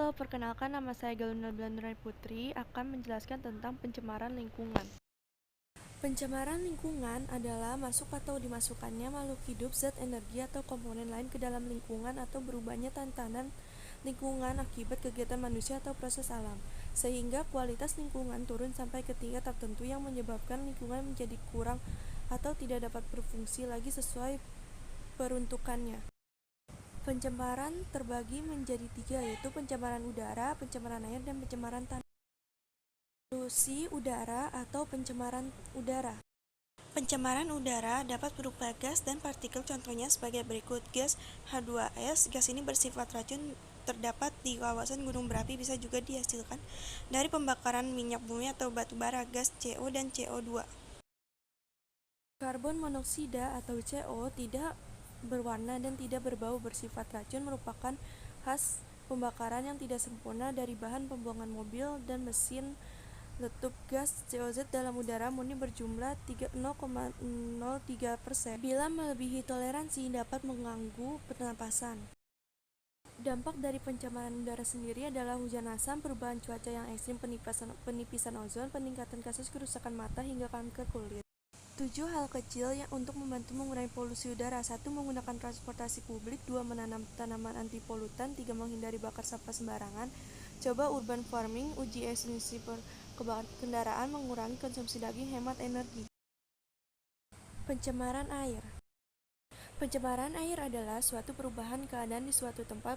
Halo, perkenalkan nama saya Galuna Belandrai Putri akan menjelaskan tentang pencemaran lingkungan. Pencemaran lingkungan adalah masuk atau dimasukkannya makhluk hidup, zat, energi, atau komponen lain ke dalam lingkungan atau berubahnya tatanan lingkungan akibat kegiatan manusia atau proses alam, sehingga kualitas lingkungan turun sampai ke tingkat tertentu yang menyebabkan lingkungan menjadi kurang atau tidak dapat berfungsi lagi sesuai peruntukannya. Pencemaran terbagi menjadi 3, yaitu pencemaran udara, pencemaran air, dan pencemaran tanah. Polusi udara atau pencemaran udara. Pencemaran udara dapat berupa gas dan partikel, contohnya sebagai berikut. Gas H2S. Gas ini bersifat racun, terdapat di kawasan gunung berapi, bisa juga dihasilkan dari pembakaran minyak bumi atau batu bara. Gas CO dan CO2. Karbon monoksida atau CO tidak berwarna dan tidak berbau, bersifat racun, merupakan khas pembakaran yang tidak sempurna dari bahan pembuangan mobil dan mesin letup. Gas CO2 dalam udara murni berjumlah 0,03%. Bila melebihi toleransi dapat mengganggu pernapasan. Dampak dari pencemaran udara sendiri adalah hujan asam, perubahan cuaca yang ekstrim, penipisan ozon, peningkatan kasus kerusakan mata, hingga kanker kulit. 7 hal kecil yang untuk membantu mengurangi polusi udara. 1. Menggunakan transportasi publik. 2. Menanam tanaman anti polutan. 3. Menghindari bakar sampah sembarangan. Coba urban farming, uji emisi kendaraan, mengurangi konsumsi daging, hemat energi. Pencemaran air. Pencemaran air adalah suatu perubahan keadaan di suatu tempat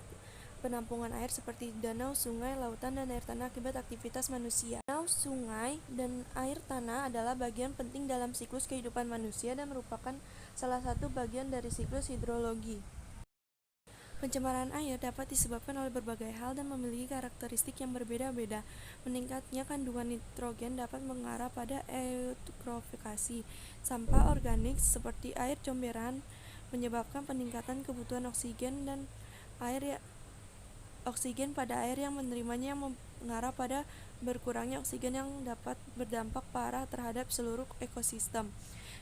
penampungan air seperti danau, sungai, lautan, dan air tanah akibat aktivitas manusia. Danau, sungai, dan air tanah adalah bagian penting dalam siklus kehidupan manusia dan merupakan salah satu bagian dari siklus hidrologi. Pencemaran air dapat disebabkan oleh berbagai hal dan memiliki karakteristik yang berbeda-beda. Meningkatnya kandungan nitrogen dapat mengarah pada eutrofikasi. Sampah organik seperti air comberan menyebabkan peningkatan kebutuhan oksigen pada air yang menerimanya, yang mengarah pada berkurangnya oksigen yang dapat berdampak parah terhadap seluruh ekosistem.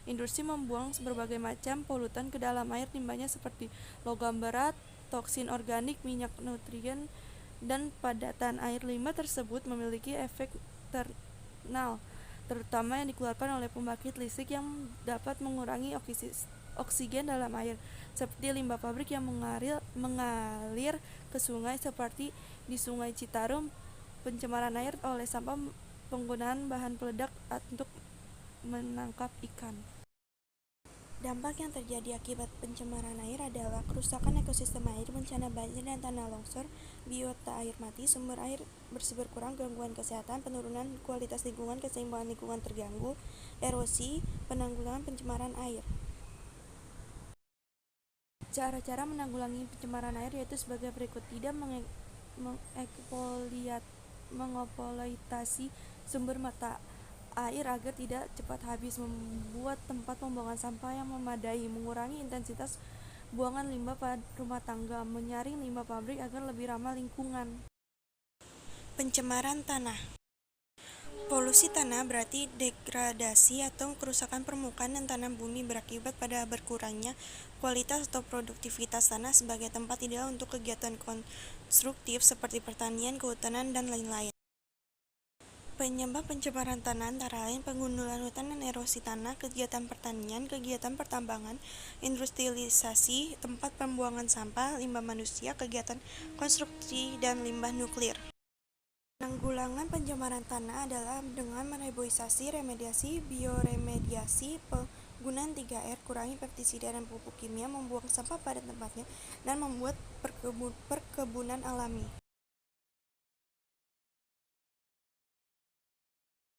Industri membuang berbagai macam polutan ke dalam air, limbahnya seperti logam berat, toksin organik, minyak, nutrien, dan padatan air. Limbah tersebut memiliki efek eksternal, terutama yang dikeluarkan oleh pembangkit listrik, yang dapat mengurangi oksigen dalam air, seperti limbah pabrik yang mengalir ke sungai seperti di Sungai Citarum. Pencemaran air oleh sampah, penggunaan bahan peledak untuk menangkap ikan. Dampak yang terjadi akibat pencemaran air adalah kerusakan ekosistem air, bencana banjir dan tanah longsor, biota air mati, sumber air bersih berkurang, gangguan kesehatan, penurunan kualitas lingkungan, keseimbangan lingkungan terganggu, erosi. Penanggulangan pencemaran air. Cara-cara menanggulangi pencemaran air yaitu sebagai berikut. Tidak mengeksploitasi sumber mata air agar tidak cepat habis, membuat tempat pembuangan sampah yang memadai, mengurangi intensitas buangan limbah rumah tangga, menyaring limbah pabrik agar lebih ramah lingkungan. Pencemaran tanah. Polusi tanah berarti degradasi atau kerusakan permukaan dan tanah bumi berakibat pada berkurangnya kualitas atau produktivitas tanah sebagai tempat ideal untuk kegiatan konstruktif seperti pertanian, kehutanan, dan lain-lain. Penyebab pencemaran tanah antara lain penggundulan hutan dan erosi tanah, kegiatan pertanian, kegiatan pertambangan, industrialisasi, tempat pembuangan sampah, limbah manusia, kegiatan konstruksi, dan limbah nuklir. Penanggulangan pencemaran tanah adalah dengan mereboisasi, remediasi, bioremediasi, penggunaan 3R, kurangi pestisida dan pupuk kimia, membuang sampah pada tempatnya, dan membuat perkebunan alami.